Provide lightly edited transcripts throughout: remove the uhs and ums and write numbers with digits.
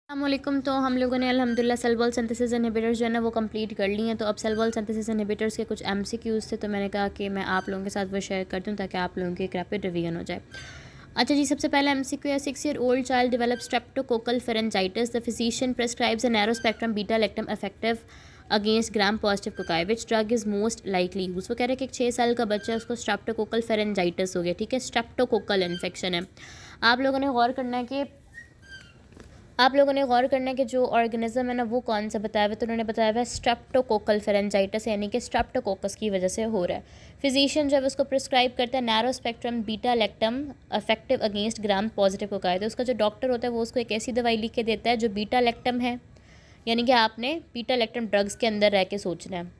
अस्सलामुअलैकुम। तो हम लोगों ने अल्हम्दुलिल्लाह सेल वॉल सिंथेसिस इनहिबिटर्स जो है ना वो कंप्लीट कर लिए हैं। तो अब सेल वॉल सिंथेसिस इनहिबिटर्स के कुछ एमसीक्यूज़ थे, तो मैंने कहा कि मैं आप लोगों के साथ वो शेयर कर दूं ताकि आप लोगों की एक रैपिड रिवीजन हो जाए। अच्छा जी, सबसे पहला एमसीक्यू है 6 year old child develop streptococcal pharyngitis, the physician prescribes a narrow spectrum beta lactam effective against gram positive cocci, which drug is most likely use. वो कह रहे हैं कि एक 6 साल का बच्चा है, उसको स्ट्रेप्टोकोकल फेरेंजाइटिस हो गया। ठीक है, स्ट्रेप्टोकोकल इन्फेक्शन है। आप लोगों ने गौर करना है कि जो ऑर्गेनिज्म है ना वो कौन सा बताया हुआ है। तो उन्होंने बताया हुआ है स्ट्रेप्टोकोकल फेरेंजाइटिस, यानी कि स्ट्रेप्टोकोकस की वजह से हो रहा है। फिजिशियन जब उसको प्रिस्क्राइब करता है narrow spectrum beta lactam effective against gram positive cocci, तो उसका जो डॉक्टर होता है वो उसको एक ऐसी दवाई लिख के देता है जो बीटा लैक्टम है, यानी कि आपने बीटा लैक्टम ड्रग्स के अंदर रह के सोचना है।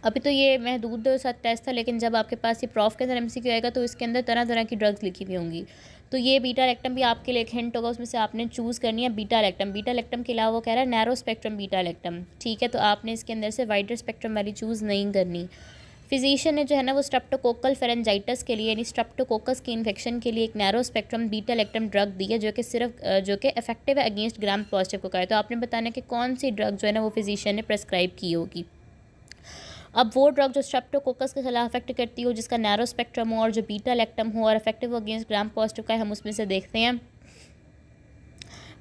अभी तो ये महदूद सा टेस्ट था, लेकिन जब आपके पास ये प्रॉफ के अंदर एमसीक्यू आएगा तो इसके अंदर तरह तरह की ड्रग्स लिखी हुई होंगी। तो ये बीटा लैक्टम भी आपके लिए एक हिंट होगा, उसमें से आपने चूज़ करनी है बीटा लैक्टम। बीटा लैक्टम के अलावा वो कह रहा है नैरो स्पेक्ट्रम बीटा लैक्टम। ठीक है, तो आपने इसके अंदर से वाइडर स्पेक्ट्रम वाली चूज़ नहीं करनी। फिजिशियन ने जो है ना वो स्ट्रेप्टोकोकल फेरेंजाइटिस के लिए, यानी स्ट्रेप्टोकोकस की इन्फेक्शन के लिए एक narrow spectrum beta lactam drug दी है, जो कि इफेक्टिव है अगेंस्ट ग्राम पॉजिटिव कोकाई। तो आपने बताना कि कौन सी ड्रग जो है ना वो फिजिशियन ने प्रेस्क्राइब की होगी। अब वो ड्रग जो स्ट्रेप्टोकोकस के खिलाफ इफेक्ट करती हो, जिसका नैरो स्पेक्ट्रम हो और जो बीटा लैक्टम हो और इफेक्टिव हो अगेंस्ट ग्राम पॉजिटिव का है, हम उसमें से देखते हैं।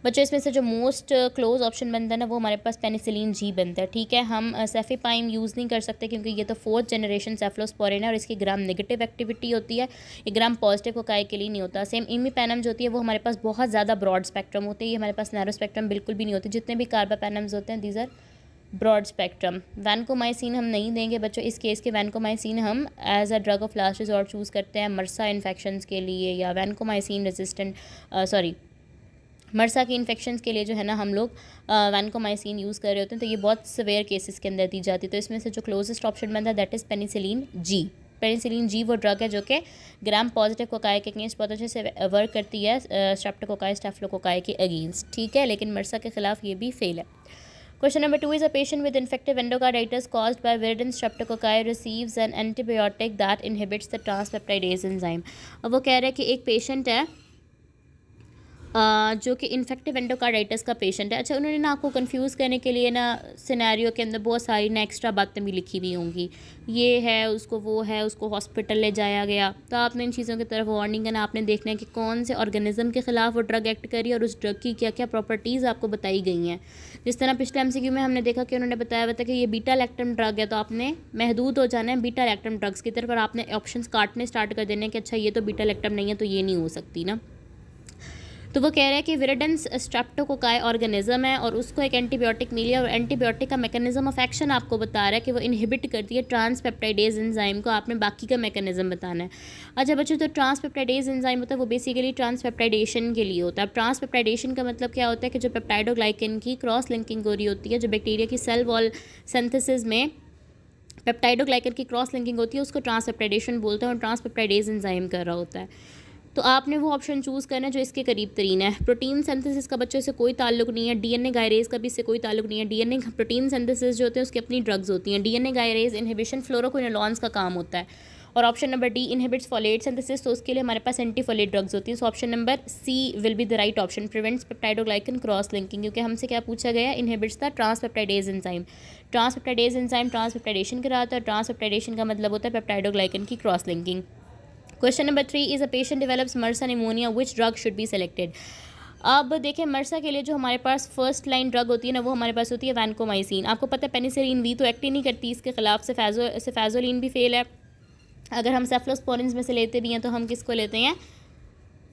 बच्चों, इसमें से जो मोस्ट क्लोज ऑप्शन बनता है ना वो हमारे पास पेनिसिलिन जी बनता है। ठीक है, हम सेफीपाइम यूज़ नहीं कर सकते क्योंकि ये तो 4th जनरेशन सेफलोस्पोरिन है और इसकी ग्राम नेगेटिव एक्टिविटी होती है, ये ग्राम पॉजिटिव कोकाई के लिए नहीं होता। सेम इमीपेनम जो होती है वो हमारे पास बहुत ज़्यादा ब्रॉड स्पेक्ट्रम होती है, ये हमारे पास नैरो स्पेक्ट्रम बिल्कुल भी नहीं होती। जितने भी कार्बापेनम्स होते हैं these are broad spectrum. Vancomycin हम नहीं देंगे बच्चों, इस केस के वैनकोमाइसिन हम as a drug of last resort choose करते हैं मरसा इन्फेक्शंस के लिए, या वैनकोमाइसिन रेजिस्टेंट मरसा की इन्फेक्शंस के लिए जो है ना हम लोग वैनकोमाइसिन यूज़ कर रहे होते हैं। तो ये बहुत सवेयर केसेस के अंदर दी जाती है। तो इसमें से जो क्लोजेस्ट ऑप्शन बनता है that is penicillin G. Penicillin G वो ड्रग है जो कि ग्राम पॉजिटिव कोकाई के अगेंस्ट बहुत अच्छे से वर्क करती है, स्ट्रेप्टोकोकाई स्टेफिलोकोकाई के अगेंस्ट। ठीक है, लेकिन मरसा के खिलाफ ये भी फेल है। Question number 2 is a patient with infective endocarditis caused by viridin streptococci receives an antibiotic that inhibits the transpeptidase enzyme। अब वो कह रहे हैं कि एक पेशेंट है जो कि इन्फेक्टिव एंडोकार्डाइटिस का पेशेंट है। अच्छा, उन्होंने ना आपको कंफ्यूज करने के लिए ना सिनेरियो के अंदर बहुत सारी ना एक्स्ट्रा बातें भी लिखी हुई होंगी, ये है उसको, वो है उसको, हॉस्पिटल ले जाया गया। तो आपने इन चीज़ों की तरफ वार्निंग है ना, आपने देखना है कि कौन से ऑर्गेनिज्म के खिलाफ वो ड्रग एक्ट करी और उस ड्रग की क्या क्या प्रॉपर्टीज़ आपको बताई गई हैं। जिस तरह पिछले एमसीक्यू में हमने देखा कि उन्होंने बताया हुआ था कि ये बीटा लैक्टम ड्रग है, तो आपने महदूद हो जाना है बीटा लैक्टम ड्रग्स की तरफ और आपने ऑप्शंस काटने स्टार्ट कर देने कि अच्छा ये तो बीटा लैक्टम नहीं है तो ये नहीं हो सकती ना। तो वो कह रहे हैं कि विरिडेंस स्ट्रेप्टोकोकाई ऑर्गेनिज्म है और उसको एक एंटीबायोटिक मिली है और एंटीबायोटिक का मैकेनिज्म ऑफ एक्शन आपको बता रहा है कि वो इनहिबिट करती है ट्रांसपेप्टाइडेज एंजाइम को। आपने बाकी का मैकेनिज्म बताना है। अच्छा बच्चों, तो ट्रांसपेप्टाइडेज एंजाइम होता है वो बेसिकली ट्रांसपेप्टाइडेशन के लिए होता है। अब ट्रांसपेप्टाइडेशन का मतलब क्या होता है कि जो पेप्टाइडोग्लाइकन की क्रॉस लिंकिंग हो रही होती है, जो बैक्टीरिया की सेल वॉल सिंथेसिस में पेप्टाइडोग्लाइकन की क्रॉस लिंकिंग होती है उसको ट्रांसपेप्टाइडेशन बोलते हैं और ट्रांसपेप्टाइडेज एंजाइम कर रहा होता है। तो आपने वो ऑप्शन चूज़ करना है जो इसके करीब तरीन है। प्रोटीन सिंथेसिस का बच्चों से कोई ताल्लुक नहीं है, डीएनए गायरेज का भी इससे कोई ताल्लुक नहीं है। डीएनए प्रोटीन सिंथेसिस जो होते हैं उसकी अपनी ड्रग्स होती हैं। डीएनए गायरेज इनहिबिशन फ्लोरोक्विनोलॉन्स का काम होता है। और option number D inhibits folate synthesis, तो उसके लिए हमारे पास एंटीफोलेट ड्रग्स होती हैं। So option number C will be the right option, prevents peptidoglycan cross linking, क्योंकि हमसे क्या पूछा गया है, inhibits the transpeptidase enzyme. Transpeptidase enzyme transpeptidation कराता है, ट्रांसपेप्टाइडेशन का मतलब होता है पेप्टाइडोग्लाइकन की cross linking. Question number 3 is a patient develops MRSA pneumonia, which drug should be selected. अब देखिए, मर्सा के लिए जो हमारे पास फर्स्ट लाइन ड्रग होती है ना वो हमारे पास होती है वैनकोमाइसिन। आपको पता है पेनिसिलिन वी तो एक्ट ही नहीं करती इसके खिलाफ, सिफेजोलिन भी फेल है। अगर हम सेफ्लोस्पोरिन्स में से लेते भी हैं तो हम किसको लेते हैं,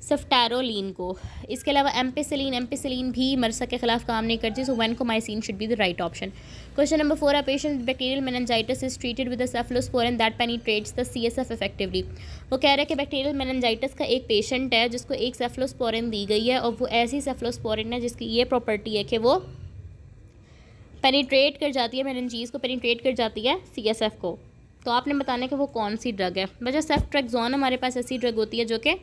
सफ्टैरोलिन को। इसके अलावा एम्पिसिलिन भी मरसा के खिलाफ काम नहीं करती, so vancomycin should be the right option. Question number 4 a patient with bacterial meningitis is treated with a cephalosporin that penetrates the CSF effectively. वो कह रहे हैं कि बैक्टीरियल मेनिंजाइटिस का एक पेशेंट है जिसको एक सेफलोस्पोरिन दी गई है और वो ऐसी सेफलोस्पोरिन है जिसकी ये प्रॉपर्टी है कि वो पेनिट्रेट कर जाती है, मेनिंजीज को पेनिट्रेट कर जाती है सीएसएफ को। तो आपने बताना है कि वो कौन सी ड्रग है। बच्चा, सेफ्ट्रेक्सोन हमारे पास ऐसी ड्रग होती है जो कि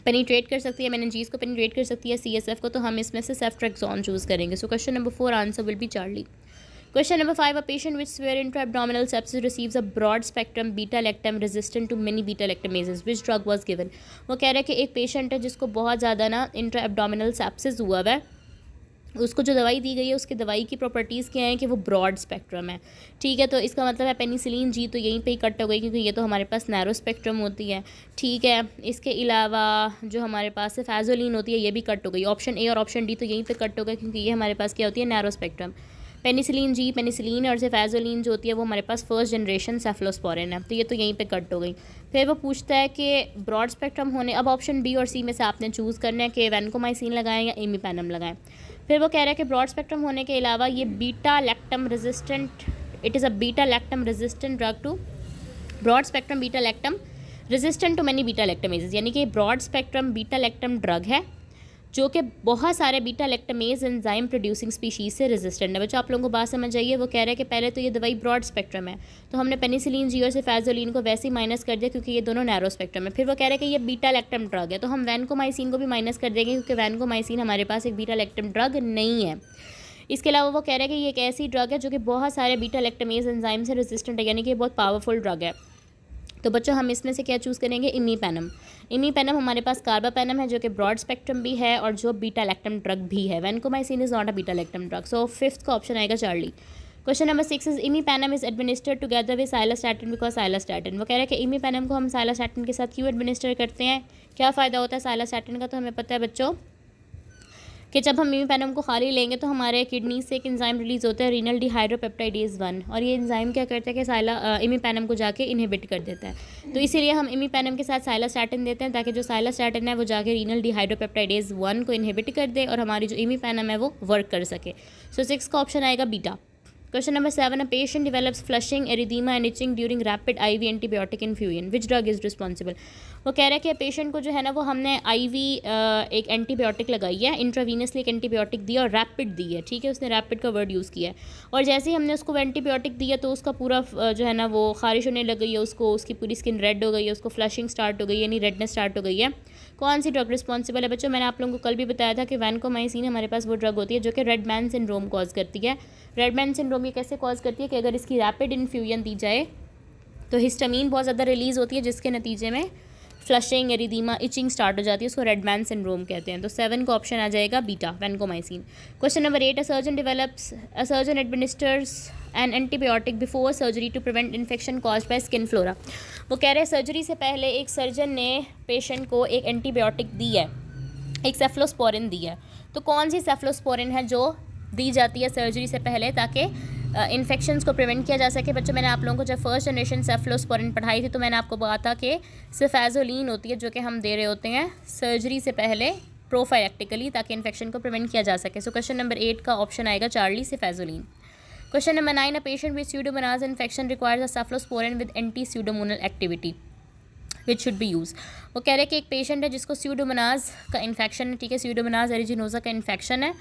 पेनिट्रेट कर सकती है मेनिंजीज को, पेनिट्रेट कर सकती है सीएसएफ को, तो हम इसमें से सेफ्ट्रेक्सोन चूज़ करेंगे। So question number 4 answer will be Charlie. Question number 5 a patient with severe intra-abdominal sepsis receives a broad spectrum beta lactam resistant to many beta lactamases, which drug was given। वो कह रहे हैं कि एक patient है जिसको बहुत ज़्यादा ना इंट्रा एब्डोमिनल सेप्सिस हुआ है उसको जो दवाई दी गई है उसकी दवाई की प्रॉपर्टीज़ क्या हैं कि वो ब्रॉड स्पेक्ट्रम है, ठीक है। तो इसका मतलब है पेनिसिलिन जी तो यहीं पे ही कट हो गई, क्योंकि ये तो हमारे पास नैरो स्पेक्ट्रम होती है, ठीक है। इसके अलावा जो हमारे पास सेफेज़ोलिन होती है ये भी कट हो गई। ऑप्शन ए और ऑप्शन डी तो यहीं पे कट हो गए, क्योंकि ये हमारे पास क्या होती है, narrow spectrum. Penicillin G, penicillin और सेफेज़ोलिन जो होती है वो हमारे पास फर्स्ट जनरेशन सेफलोस्पोरिन है, तो ये तो यहीं पे कट हो गई। फिर वो पूछता है कि ब्रॉड स्पेक्ट्रम होने, अब ऑप्शन बी और सी में से आपने चूज़ करना है कि वैनकोमाइसिन लगाएं या इमीपेनम लगाएं। फिर वो कह रहा है कि ब्रॉड स्पेक्ट्रम होने के अलावा ये beta lactam resistant, it is a beta lactam resistant drug to broad spectrum beta lactam resistant to many beta lactamases, यानी कि broad spectrum beta lactam drug है जो कि बहुत सारे beta lactamase enzyme producing species से रेजिस्टेंट है। बच्चों आप लोगों को बात समझ आइए। वो कह रहा है कि पहले तो ये दवाई ब्रॉड स्पेक्ट्रम है, तो हमने पेनिसिलिन जी और सेफेज़ोलिन को वैसे ही माइनस कर दिया क्योंकि ये दोनों नैरो स्पेक्ट्रम है। फिर वो कह रहा है कि ये बीटा लैक्टम ड्रग है, तो हम वैनकोमाइसिन को भी माइनस कर देंगे क्योंकि वैनकोमाइसिन हमारे पास एक बीटा लैक्टम ड्रग नहीं है। इसके अलावा वो कह रहा है कि ये एक ऐसी ड्रग है जो कि बहुत सारे बीटा लैक्टमेज एंजाइम से रेजिस्टेंट है, यानी कि बहुत पावरफुल ड्रग है। तो बच्चों हम इसमें से क्या चूज़ करेंगे, इमीपेनम। इमीपेनम हमारे पास कार्बापेनम है जो कि ब्रॉड स्पेक्ट्रम भी है और जो बीटा लैक्टम ड्रग भी है। Vancomycin is not a beta lactam drug, so fifth का ऑप्शन आएगा Charlie. Question number 6 is imipenem is administered together with cilastatin because cilastatin. वो कह रहा है कि इमीपेनम को हम साइलोस्टैटिन के साथ क्यों एडमिनिस्टर करते हैं, क्या फ़ायदा होता है साइलोस्टैटिन का, तो हमें पता है बच्चों कि जब हम इमीपेनम को खाली लेंगे तो हमारे किडनी से एक एंजाइम रिलीज़ होता है रीनल डिहाइड्रोपेप्टाइडेज 1, और ये एंजाइम क्या करता है कि इमीपेनम को जाके इनहिबिट कर देता है। तो इसीलिए हम इमीपेनम के साथ साइलोस्टैटिन देते हैं ताकि जो साइलोस्टैटिन है वो जाके रीनल डिहाइड्रोपेप्टाइडेज 1 को इनहिबिट कर दे और हमारी जो इमीपेनम है वो वर्क कर सके। सो 6 का ऑप्शन आएगा beta. Question number 7, a patient develops flushing, erythema and itching during rapid IV antibiotic infusion, which drug is responsible. वो कह रहा है कि पेशेंट को जो है ना वो हमने आईवी एक एंटीबायोटिक लगाई है, इंट्रावीनसली एक एंटीबायोटिक दिया और रैपिड दी है, ठीक है, उसने रैपिड का वर्ड यूज़ किया है। और जैसे ही हमने उसको एंटीबायोटिक दिया तो उसका पूरा जो है ना वो खारिश होने लग गई है, उसको उसकी पूरी स्किन रेड हो गई है, उसको फ्लशिंग स्टार्ट हो गई है, यानी रेडनेस स्टार्ट हो गई है। कौन सी ड्रग रिस्पॉन्सिबल है बच्चों, मैंने आप लोगों को कल भी बताया था कि वैनकोमाइसिन हमारे पास वो ड्रग होती है जो कि रेड मैन सिंड्रोम कॉज करती है। रेड मैन सिंड्रोम ये कैसे कॉज करती है कि अगर इसकी रैपिड इन्फ्यूजन दी जाए तो हिस्टामीन बहुत ज़्यादा रिलीज़ होती है जिसके नतीजे में फ्लशिंग, एरिदीमा, इचिंग स्टार्ट हो जाती है, उसको रेड मैन सिंड्रोम कहते हैं। तो 7 का ऑप्शन आ जाएगा बीटा, vancomycin. Question number 8, a surgeon administers an antibiotic before surgery to prevent infection caused by skin flora. वो कह रहे हैं सर्जरी से पहले एक सर्जन ने पेशेंट को एक एंटीबायोटिक दी है, एक सेफ्लोस्पोरिन दी है। तो कौन सी सेफ्लोस्पोरिन है जो दी जाती है सर्जरी से पहले ताकि इन्फेक्शंस को प्रिवेंट किया जा सके। बच्चों मैंने आप लोगों को जब फर्स्ट जनरेशन सेफ्लोस्पोरिन पढ़ाई थी तो मैंने आपको कहा था कि सेफेज़ोलिन होती है जो कि हम दे रहे होते हैं सर्जरी से पहले प्रोफाइलेक्टिकली ताकि इन्फेक्शन को प्रिवेंट किया जा सके। सो क्वेश्चन नंबर 8 का ऑप्शन आएगा Charlie, cefazolin. Question number 9, a patient with pseudomonas infection requires a cephalosporin with anti pseudomonal activity which should be use. वो कह रहे हैं कि एक पेशेंट है जिसको स्यूडोमोनास का इन्फेक्शन है, ठीक है, स्यूडोमोनास एरिजिनोसा का इन्फेक्शन है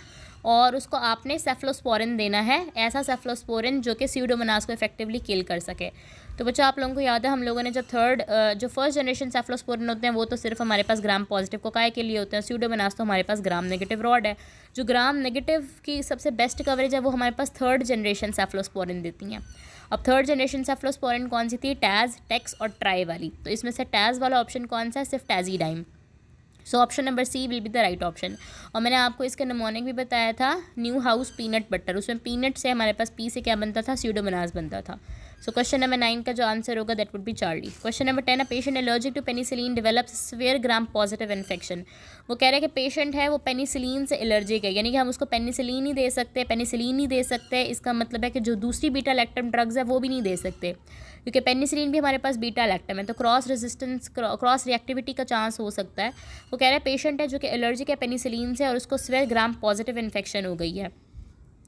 और उसको आपने सेफ्लोस्पोरिन देना है, ऐसा सेफ्लोस्पोरिन जो कि स्यूडोमोनास को इफेक्टिवली किल कर सके। तो बच्चों आप लोगों को याद है हम लोगों ने जब जो फर्स्ट जनरेशन सेफ्लोस्पोरिन होते हैं वो तो सिर्फ हमारे पास ग्राम पॉजिटिव कोकाई के लिए होते हैं, स्यूडोमोनास तो हमारे पास ग्राम नेगेटिव रॉड है। जो ग्राम नेगेटिव की सबसे बेस्ट कवरेज है वो हमारे पास थर्ड जनरेशन सेफ्लोस्पोरिन देती हैं। अब थर्ड जनरेशन सेफ्लोस्पोरिन कौन सी थी, टैज, टेक्स और ट्राई वाली। तो इसमें से टैज वाला ऑप्शन कौन सा है, सिर्फ ceftazidime. So option number C will be the right option. और मैंने आपको इसका निमोनिक भी बताया था, न्यू हाउस पीनट बटर, उसमें पीनट से हमारे पास पी से क्या बनता था, स्यूडोमोनास बनता था। सो क्वेश्चन नंबर 9 का जो आंसर होगा that would be Charlie. Question number 10, a patient allergic to penicillin develops severe gram positive infection. वो कह रहे हैं कि पेशेंट है वो पेनिसिलिन से एलर्जिक है, यानी कि हम उसको पेनिसिलिन ही दे सकते, पेनिसिलिन ही दे सकते। इसका मतलब है कि जो दूसरी बीटा लैक्टम ड्रग्स है वो भी नहीं दे सकते क्योंकि पेनिसिलिन भी हमारे पास बीटा लैक्टम है, तो क्रॉस रिएक्टिविटी का चांस हो सकता है। वो कह रहे हैं पेशेंट है जो कि एलर्जिक है पेनिसिलिन से और उसको सीवियर ग्राम पॉजिटिव इन्फेक्शन हो गई है।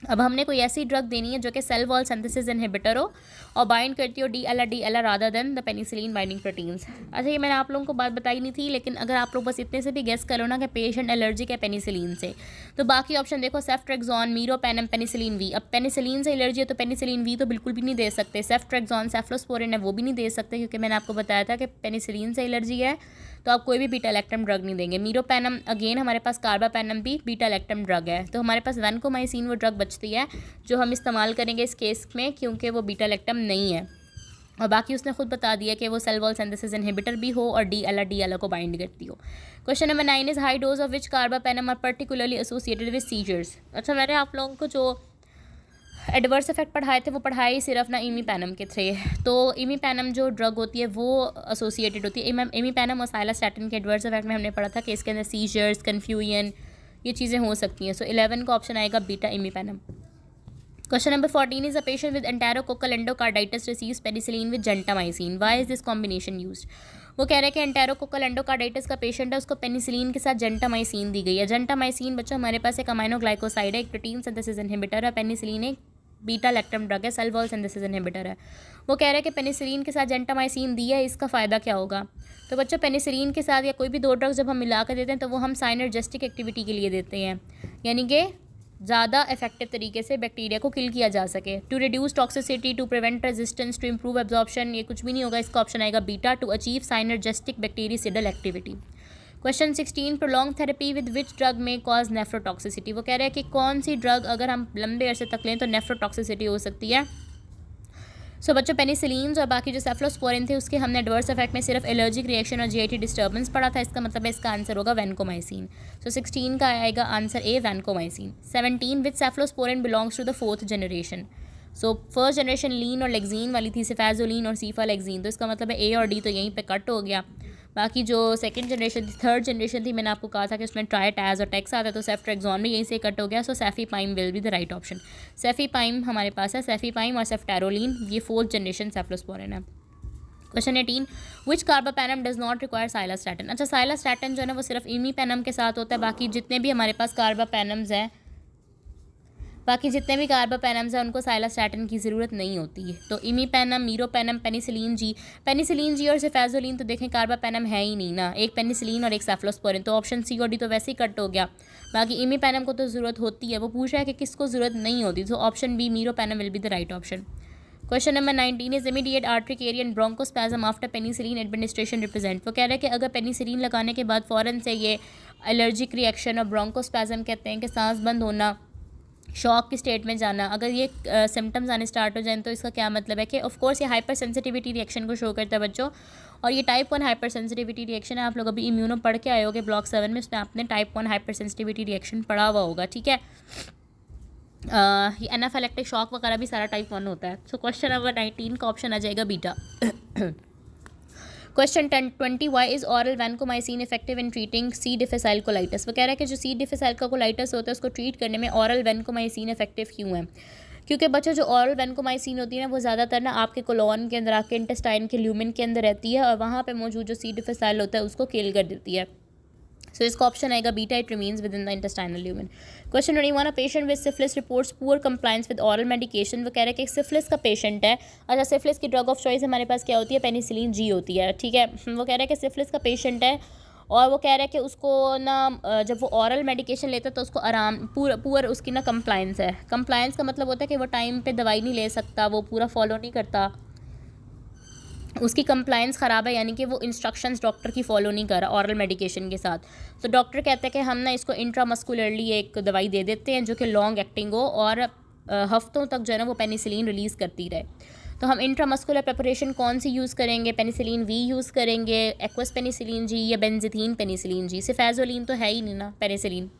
अब हमने कोई ऐसी ड्रग देनी है जो कि सेल वॉल सिंथेसिस इनहिबिटर हो और बाइंड करती हो DLR rather than the penicillin binding proteins. अच्छा ये मैंने आप लोगों को बात बताई नहीं थी, लेकिन अगर आप लोग बस इतने से भी गेस करो ना कि पेशेंट एलर्जिक है पेनिसिलिन से, तो बाकी ऑप्शन देखो, सेफ्ट्रेक्सोन, मीरोपेनम, पेनिसिलिन वी। अब पेनिसिलिन से एलर्जी है तो पेनिसिलिन वी तो बिल्कुल भी नहीं दे सकते, सेफ्ट्रेक्सोन, सेफ्लोस्पोरिन है वो भी नहीं दे सकते क्योंकि मैंने आपको बताया था कि पेनिसिलिन से एलर्जी है तो आप कोई भी बीटा लैक्टम ड्रग नहीं देंगे। मीरोपेनम अगेन हमारे पास कार्बापेनम भी बीटा लैक्टम ड्रग है, तो हमारे पास वैनकोमाइसिन वो ड्रग बचती है जो हम इस्तेमाल करेंगे इस केस में क्योंकि वो बीटा लैक्टम नहीं है। और बाकी उसने खुद बता दिया कि वो सेल वॉल सिंथेसिस इनहिबिटर भी हो और डी एल को बाइंड करती हो। Question number 9 is high dose of which carbapenem are particularly associated with seizures. अच्छा, मैंने आप लोगों को जो एडवर्स इफेक्ट पढ़ाए थे वो पढ़ाए सिर्फ ना इमीपैनम के थे। तो इमीपैनम जो ड्रग होती है वो एसोसिएटेड होती है। इमीपैनम और साइलास्टैटिन के एडवर्स इफेक्ट में हमने पढ़ा था कि इसके अंदर सीजर्स, कन्फ्यूजन, ये चीज़ें हो सकती हैं। सो 11 का ऑप्शन आएगा beta इमीपैनम। Question number 14 is a patient with enterococcal endocarditis receives penicillin with gentamicin. Why is this combination used? वो कह रहे हैं कि एंटेरोकोकल एंडोकार्डाइटिस का पेशेंट है, उसको पेनिसिलिन के साथ जेंटामाइसिन दी गई है। जेंटामाइसिन बच्चों हमारे पास एक अमाइनो ग्लाइकोसाइड है, एक प्रोटीन सिंथेसिस इनहिबिटर है। पेनिसिलिन एक बीटा लैक्टम ड्रग है, सेल वॉल सिंथेसिस इनहिबिटर है। वो कह रहे हैं कि पेनिसिलिन के साथ जेंटामाइसिन दिया है, इसका फ़ायदा क्या होगा? तो बच्चों पेनिसिलिन के साथ या कोई भी दो ड्रग जब हम मिला कर देते हैं तो वो हम साइनर्जेस्टिक एक्टिविटी के लिए देते हैं, यानी कि ज़्यादा इफेक्टिव तरीके से बैक्टीरिया को किल किया जा सके। To reduce toxicity, to prevent resistance, to improve absorption, ये कुछ भी नहीं होगा। इसका ऑप्शन आएगा beta, to achieve synergistic bactericidal activity. Question 16 prolonged therapy with which drug may cause nephrotoxicity. वो कह रहे हैं कि कौन सी ड्रग अगर हम लंबे अरसे तक लें तो नेफ्रोटॉक्सिसिटी हो सकती है। सो बच्चों पेनिसिलिन और बाकी जो सेफ्लोस्पोरिन थे उसके हमने एडवर्स इफेक्ट में सिर्फ एलर्जिक रिएक्शन और जीआईटी डिस्टर्बेंस पढ़ा था। इसका मतलब है इसका आंसर होगा वैनकोमाइसिन। सो 16 का आएगा answer A vancomycin. 17 which cephalosporin belongs to the 4th generation. So first generation लीन और लेक्जीन वाली थी, सिफेजोलिन और सीफालेक्जीन, तो इसका मतलब है ए और डी तो यहीं पे कट हो गया। बाकी जो सेकंड जनरेशन थी, थर्ड जनरेशन थी, मैंने आपको कहा था कि उसमें ट्राई टैज और टेक्स आता है, तो सेफ्ट्रेक्सॉन भी यहीं से कट हो गया। So cefepime will be the right option. Cefepime हमारे पास है, सेफीपाइम और सेफ्टेरोलिन, ये 4th जनरेशन सेफ्लोस्पोरिन है। Question 18 which carbapenem does not require cilastatin. अच्छा, साइलास्टैटिन जो है ना वो सिर्फ इमीपेनम के साथ होता है, बाकी जितने भी हमारे पास कार्बापेनम्स हैं उनको साइलास्टैटिन की ज़रूरत नहीं होती है। तो इमीपेनम, मीरोपेनम, पेनिसिलिन जी और सिफेजोलिन तो देखें कार्बापेनम है ही नहीं ना, एक पेनिसिलिन और एक सेफ्लोस्पोरिन, तो ऑप्शन सी और डी तो वैसे ही कट हो गया। बाकी इमीपेनम को तो ज़रूरत होती है, वो पूछ रहा है कि किसको ज़रूरत नहीं होती, तो option B meropenem will be the right option. Question number 19 is immediate urticaria and bronchospasm after penicillin administration represent. वो कह रहे हैं कि अगर पेनिसिलिन लगाने के बाद फ़ौरन से ये एलर्जिक रिएक्शन और ब्रोंकोस्पैज्म कहते हैं कि सांस बंद होना, शॉक की स्टेट में जाना, अगर ये सिम्टम्स आने स्टार्ट हो जाएं तो इसका क्या मतलब है कि ऑफ कोर्स ये हाइपर सेंसिटिविटी रिएक्शन को शो करता है बच्चों, और ये टाइप 1 हाइपर सेंसिटिविटी रिएक्शन है। आप लोग अभी इम्यूनो पढ़ के आए होगे ब्लॉक 7 में, उसमें आपने टाइप 1 हाइपर सेंसिटिविटी रिएक्शन पढ़ा हुआ होगा, ठीक है। ये एनाफिलेक्टिक शॉक वगैरह भी सारा टाइप 1 होता है। सो क्वेश्चन नंबर 19 का ऑप्शन आ जाएगा बीटा। Question 20 why is oral vancomycin effective in treating C difficile colitis. वो कह रहा है कि जो सी डिफिसाइल का कोलाइटिस होता है उसको ट्रीट करने में ऑरल वैनकोमाइसिन इफेक्टिव क्यों है? क्योंकि बच्चों जो ऑरल वैनकोमाइसिन होती है ना वो ज़्यादातर ना आपके कोलोन के अंदर, आपके इंटेस्टाइन के ल्यूमेन के अंदर रहती है और वहाँ पे मौजूद जो सी डिफिसाइल होता है उसको किल कर देती है। सो इसका ऑप्शन आएगा बीटा, it remains within the intestinal lumen. Question 21 a patient with syphilis reports poor compliance with oral medication. वो कह रहे हैं कि सिफिलिस का पेशेंट है। अच्छा, सिफिलिस की ड्रग ऑफ चॉइस हमारे पास क्या होती है? पेनिसिलिन जी होती है, ठीक है। वो कह रहे हैं कि सिफिलिस का पेशेंट है और वो कह रहे हैं कि उसको ना जब वो ऑरल मेडिकेशन लेता है तो उसको आराम पुअर उसकी ना कंप्लायंस है। कंप्लायंस का मतलब होता है कि वो टाइम पे दवाई नहीं ले सकता, वो पूरा फॉलो नहीं करता, उसकी कंप्लायंस ख़राब है, यानी कि वो इंस्ट्रक्शंस डॉक्टर की फ़ॉलो नहीं कर रहा ऑरल मेडिकेशन के साथ। तो डॉक्टर कहते हैं कि हम ना इसको इंट्रामस्कुलरली एक दवाई दे देते हैं जो कि लॉन्ग एक्टिंग हो और हफ्तों तक जो है ना वो पेनिसिलिन रिलीज़ करती रहे। तो हम इंट्रामस्कुलर प्रिपरेशन कौन सी यूज़ करेंगे? पेनिसिलिन वी यूज़ करेंगे, एक्वस पेनिसिलिन जी या बेंजीथीन पेनिसिलिन जी। सिफेजोलिन तो है ही नहीं ना पेनिसिलिन।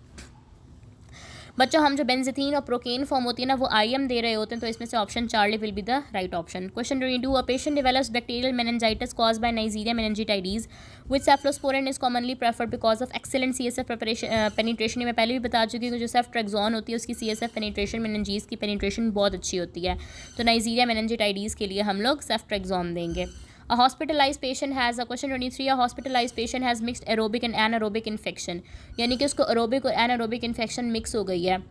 बच्चों हम जो बेंजीथीन और प्रोकेन फॉर्म होती है ना वो आईएम दे रहे होते हैं, तो इसमें से option Charlie will be the right option. Question 22 a patient develops bacterial meningitis caused by Neisseria meningitidis which cephalosporin is commonly preferred because of excellent CSF penetration. मैं पहले भी बता चुकी हूँ कि जो सेफ्ट्रेक्सॉन होती है उसकी सीएसएफ पेनिट्रेशन, मेनिंजीज की पेनिट्रेशन बहुत अच्छी होती है। तो नाइजीरिया मेनिंजिटाइडिस के लिए हम लोग सेफ्ट्रेक्सॉन देंगे। A hospitalized patient has a question 23 a hospitalized patient has mixed aerobic and anaerobic infection, यानी कि उसको aerobic और anaerobic infection मिक्स हो गई है।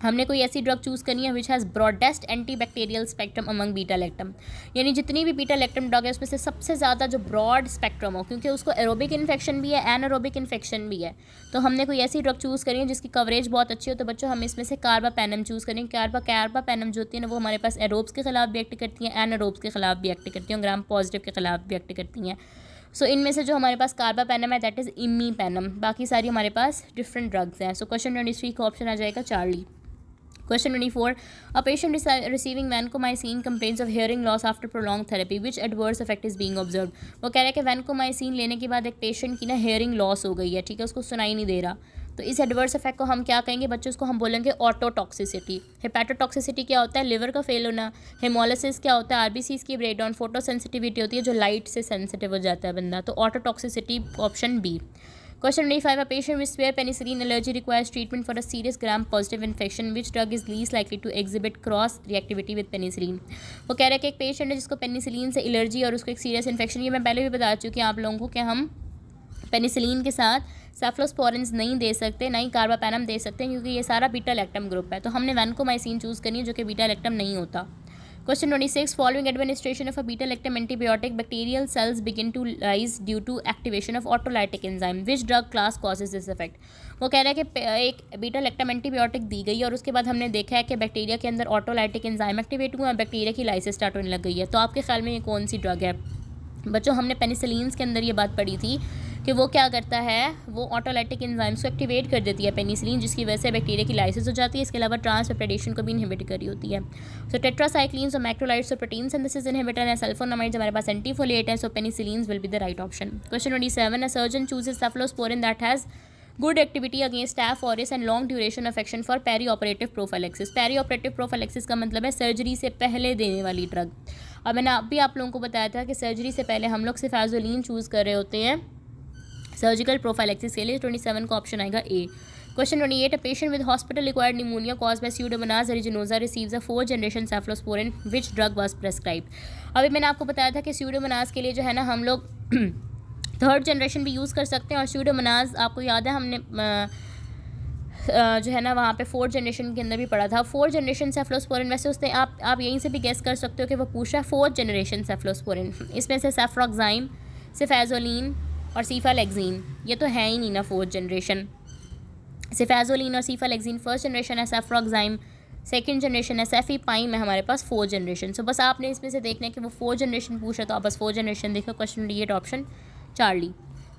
हमने कोई ऐसी ड्रग चूज़ करनी है which has broadest antibacterial spectrum among beta lactam, यानी जितनी भी बीटा लैक्टम ड्रग है उसमें से सबसे ज़्यादा जो ब्रॉड स्पेक्ट्रम हो, क्योंकि उसको एरोबिक इन्फेक्शन भी है, एनारोबिक इन्फेक्शन भी है। तो हमने कोई ऐसी ड्रग चूज़ करनी है जिसकी कवरेज बहुत अच्छी हो। तो बच्चों हम इसमें से कार्बापेनम चूज़ करेंगे। कार्बापेनम जो होती है ना वो हमारे पास एरोब्स के खिलाफ भी एक्ट करती हैं, एनारोब्स के खिलाफ भी एक्ट करती हैं, ग्राम पॉजिटिव के खिलाफ भी एक्ट करती हैं। सो इनमें से जो हमारे पास कार्बापेनम है दैट इज़ इमीपेनम, बाकी सारी हमारे पास डिफरेंट ड्रग्स हैं। सो क्वेश्चन 23 का ऑप्शन आ जाएगा Charlie. Question 24. A patient receiving vancomycin complains of hearing loss after prolonged therapy. Which adverse effect is being observed? वो कह रहा है कि vancomycin लेने के बाद एक पेशेंट की ना हेयरिंग लॉस हो गई है, ठीक है, उसको सुनाई नहीं दे रहा। तो इस एडवर्स इफेक्ट को हम क्या कहेंगे बच्चों? उसको हम बोलेंगे ऑटोटॉक्सिसिटी। हेपेटोटॉक्सिसिटी क्या होता है? लिवर का फेल होना। हेमोलिसिस क्या होता है? आरबीसीज की ब्रेकडाउन। फोटो सेंसिटिविटी होती है, जो लाइट से सेंसिटिव हो जाता है बंदा। तो autotoxicity, option B. Question 25. A patient with severe penicillin allergy requires treatment for a serious gram-positive infection. Which drug is least likely to exhibit cross-reactivity with penicillin? वो कह रहा है कि एक पेशेंट है जिसको पेनिसिलिन से एलर्जी और उसको एक सीरियस इन्फेक्शन, ये मैं पहले भी बता चुकी हूँ आप लोगों को कि हम पेनिसिलिन के साथ सेफ्लोस्पोरिन्स नहीं दे सकते, ना ही कार्बापेनम दे सकते हैं, क्योंकि ये सारा बीटा लैक्टम ग्रुप है। तो हमने वैनकोमाइसिन चूज़ करनी है जो कि बीटा लैक्टम नहीं होता। Question 26. Following administration of a beta-lactam antibiotic, bacterial cells begin to lyse due to activation of autolytic enzyme. Which drug class causes this effect? वो कह रहा है कि एक बीटा लैक्टम एंटीबायोटिक दी गई और उसके बाद हमने देखा है कि बैक्टीरिया के अंदर ऑटोलाइटिक एंजाइम एक्टिवेट हुआ और बैक्टीरिया की लाइसिस स्टार्ट होने लग गई है। तो आपके ख्याल में ये कौन सी ड्रग है बच्चों? हमने पेनिसिलिन्स के अंदर ये बात पढ़ी थी कि वो क्या करता है, वो ऑटोलाइटिक एंजाइम्स को एक्टिवेट कर देती है पेनिसिलिन, जिसकी वजह से बैक्टीरिया की लाइसिस हो जाती है। इसके अलावा ट्रांसपेप्टाइडेशन को भी इनहिबिट कर रही होती है। सो टेट्रासाइक्लिन्स और मैक्रोलाइट्स और प्रोटीन सिंथेसिस इनहिबिटर है। सल्फोनामाइड्स हमारे पास एंटीफोलिएट है। So penicillins will be the right option. Question 27. A surgeon chooses cephalosporin that has good activity against staph aureus and long duration affection for peri operative prophylaxis. Peri operative prophylaxis का मतलब है surgery से पहले देने वाली drug. और मैंने अभी आप लोगों को बताया था कि सर्जरी से पहले हम लोग सिफाजोलिन चूज़ कर रहे होते हैं सर्जिकल प्रोफाइलेक्सिस के लिए। 27 का ऑप्शन आएगा A. Question 28. A patient with hospital acquired pneumonia cause by pseudomonas aeruginosa receives a 4th generation cephalosporin. Which drug was prescribed? अभी मैंने आपको बताया था कि स्यूडोमोनास के लिए जो है ना हम लोग 3rd जनरेशन भी यूज़ कर सकते हैं, और स्यूडोमोनास आपको याद है हमने जो है ना वहाँ पे 4th जनरेशन के अंदर भी पढ़ा था। 4th जनरेशन सेफलोस्पोरिन, वैसे उसने आप यहीं से भी गेस कर सकते हो कि वो पूछ रहा है 4th जनरेशन सेफलोस्पोरिन। इसमें से सेफ्रोक्साइम, सिफेजोलिन और सीफालेक्जीन, ये तो है ही नहीं ना 4th जनरेशन। सिफेजोलिन और सीफालेक्जीन 1st जनरेशन है, सेफ्रोक्साइम 2nd जनरेशन है, सेफीपाइम है हमारे पास 4th जनरेशन। सो बस आपने इसमें से देखना है कि वो 4th जनरेशन पूछ रहा है, तो आप बस 4th जनरेशन देखो। Question 28 option Charlie.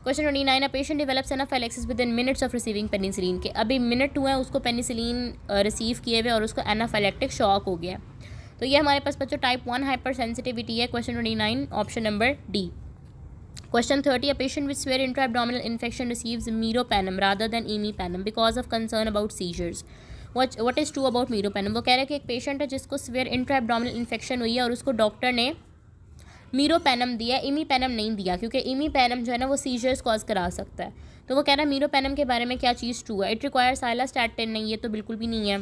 Question 29. A patient develops anaphylaxis with in minutes of receiving penicillin. के अभी मिनट हुआ है उसको पेनिसिलिन रिसीव किए हुए और उसको एनाफाइलेक्टिक शॉक हो गया। तो ये हमारे पास बच्चों टाइप 1 हाइपर सेंसिटिविटी है। Question 29 option number D. Question 30. A patient with severe intra-abdominal infection receives meropenem rather than imipenem because of concern about seizures. What is true about meropenem? वो कह रहा है कि एक पेशेंट है जिसको severe intra-abdominal infection हुई है और उसको डॉक्टर ने मीरोपेनम दिया, इमीपेनम नहीं दिया, क्योंकि इमीपेनम जो है ना वो सीजर्स कॉज करा सकता है। तो वो कह रहा है मीरोपेनम के बारे में क्या चीज़ ट्रू है? It requires cilastatin. नहीं, ये तो बिल्कुल भी नहीं है।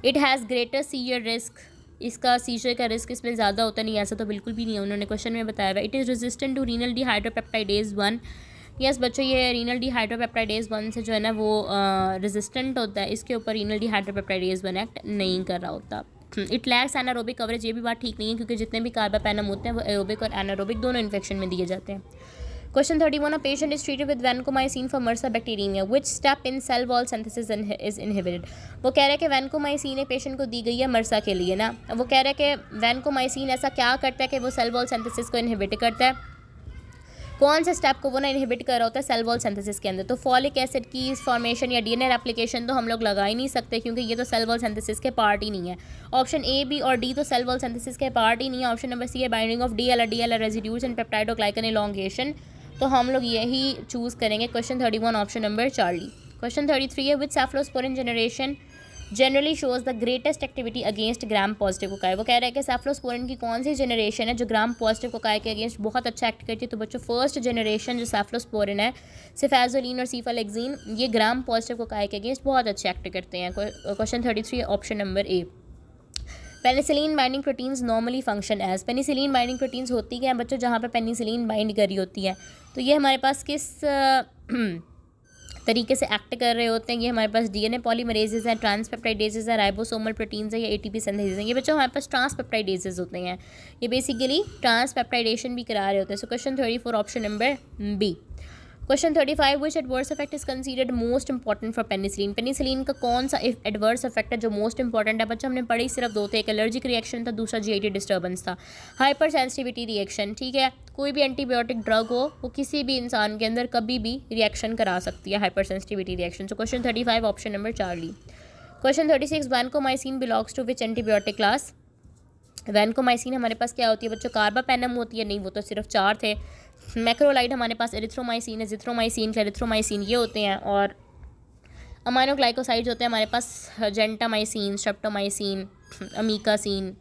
It has greater seizure risk, इसका सीजर का रिस्क इसमें ज़्यादा होता नहीं, ऐसा तो बिल्कुल भी नहीं है, उन्होंने क्वेश्चन में बताया हुआ। It is resistant to renal dehydropeptidase 1। Yes बच्चों, ये रीनल डिहाइड्रोपेप्टाइडेज 1 से जो है ना वो रेजिस्टेंट होता है, इसके ऊपर रीनल डिहाइड्रोपेप्टाइडेज 1 एक्ट नहीं कर रहा होता। इट लैक्स एनारोबिक कवरेज, ये भी बात ठीक नहीं है, क्योंकि जितने भी कार्बापेनम होते हैं वो एरोबिक और एनारोबिक दोनों इन्फेक्शन में दिए जाते हैं। Question 31. A patient is treated with vancomycin for MRSA bacteremia. Which step in cell wall synthesis is inhibited? वो कह रहा है कि वैनकोमाइसिन एक पेशेंट को दी गई है मरसा के लिए ना। वो कह रहा है कि वैनकोमाइसिन ऐसा क्या करता है कि वो सेल वॉल सिंथेसिस को इनहिबिट करता है। कौन से स्टेप को वो ना इनहिबिट कर रहा होता है सेल वॉल सिंथेसिस के अंदर? तो फॉलिक एसिड की फॉर्मेशन या डीएनए रेप्लिकेशन तो हम लोग लगा ही नहीं सकते, क्योंकि ये तो सेल वॉल सिंथेसिस के पार्ट ही नहीं है। ऑप्शन ए, बी और डी तो सेल वॉल सिंथेसिस के पार्ट ही नहीं है। ऑप्शन नंबर सी है binding of DLR residues and peptidoglycan elongation. तो हम लोग यही चूज़ करेंगे। Question 31 option number Charlie. Question 33 है which cephalosporin generation generally shows the greatest activity against gram positive cocci. वो कह रहे हैं कि सेफलोस्पोरिन की कौन सी जनरेशन है जो ग्राम पॉजिटिव कोकाई के अगेंस्ट बहुत अच्छा एक्ट करती है? तो बच्चों 1st जनरेशन जो सेफलोस्पोरिन है, सिफेजोलिन और सीफालेक्जीन, ये ग्राम पॉजिटिव कोकाई के अगेंस्ट बहुत अच्छे एक्ट करते हैं। Question 33 option number A. Penicillin binding proteins normally function as. Penicillin binding proteins होती हैं बच्चों जहाँ पे पेनिसिलिन बाइंड करी होती है। तो ये हमारे पास किस तरीके से एक्ट कर रहे होते हैं? ये हमारे पास डीएनए पॉलीमरेजेस हैं, ट्रांसपेप्टाइडेजेस है, राइबोसोमल प्रोटीन्स है या एटीपी सिंथेसिस है। ये बच्चों हमारे पास ट्रांसपेप्टाइडेजेस होते हैं, ये बेसिकली ट्रांसपेप्टाइडेशन भी करा रहे होते हैं। So question 34 option number B. Question 35 which adverse effect is considered most important for penicillin. Penicillin का कौन सा एडवर्स इफेक्ट है जो मोस्ट इंपॉर्टेंट है? बच्चों हमने पढ़ी सिर्फ दो थे, एक एलर्जिक रिएक्शन था, दूसरा जीआईटी डिस्टर्बेंस था। हाइपर सेंसिटिविटी रिएक्शन, ठीक है, कोई भी एंटीबायोटिक ड्रग हो वो किसी भी इंसान के अंदर कभी भी रिएक्शन करा सकती है, hypersensitivity reaction. So question 35 option number Charlie. Question 36, vancomycin belongs to which antibiotic class? Vancomycin हमारे पास क्या होती है बच्चों? कार्बापेनम होती है। नहीं, वो तो सिर्फ 4 थे। मैक्रोलाइड हमारे पास एरिथ्रोमाइसिन है, जिथ्रोमाइसिन, क्लेरिथ्रोमाइसिन ये होते हैं। और अमाइनोग्लाइकोसाइड्स होते हैं हमारे पास जेंटामाइसिन, स्ट्रेप्टोमाइसिन, अमीकासिन,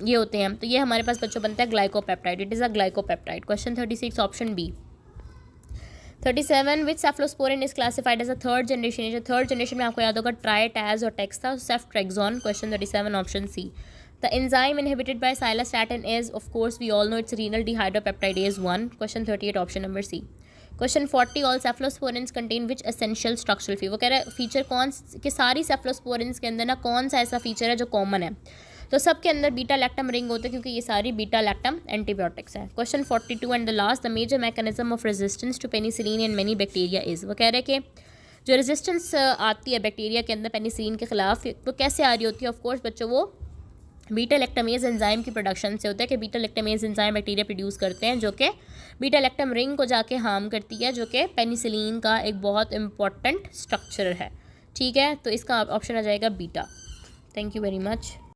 ये होते हैं। तो ये हमारे पास बच्चों बनता है glycopeptide. It is a glycopeptide. Question 36 option B. 37, which cephalosporin is classified as a third generation? Third generation में आपको याद होगा ट्राइटैज और टेक्स था, ceftriaxone. Question 37 option C. The enzyme inhibited by cylostatin is, of course, we all know it's renal dehydropeptidase 1. Question 38, option number C. Question 40, all cephalosporins contain which essential structural feature? वो कह रहा है फीचर कौन कि सारी cephalosporins के अंदर ना कौन सा ऐसा फीचर है जो कॉमन है? तो सबके अंदर बीटा लैक्टम रिंग होता है क्योंकि ये सारी बीटा लैक्टम एंटीबायोटिक्स हैं। Question 42 and the last, the major mechanism of resistance to penicillin in many bacteria is? वो कह रहे हैं कि जो रेजिस्टेंस आती है बैक्टीरिया के अंदर पेनिसिलिन के खिलाफ, वो कैसे आ रही होती है? ऑफकोर्स बच्चों वो बीटा लैक्टमेज एंजाइम की प्रोडक्शन से होता है कि beta lactamase enzyme bacteria produce करते हैं जो कि बीटा लैक्टम रिंग को जाके हार्म करती है, जो कि पेनिसिलिन का एक बहुत इंपॉर्टेंट स्ट्रक्चर है। ठीक है, तो इसका ऑप्शन आ जाएगा beta. Thank you very much.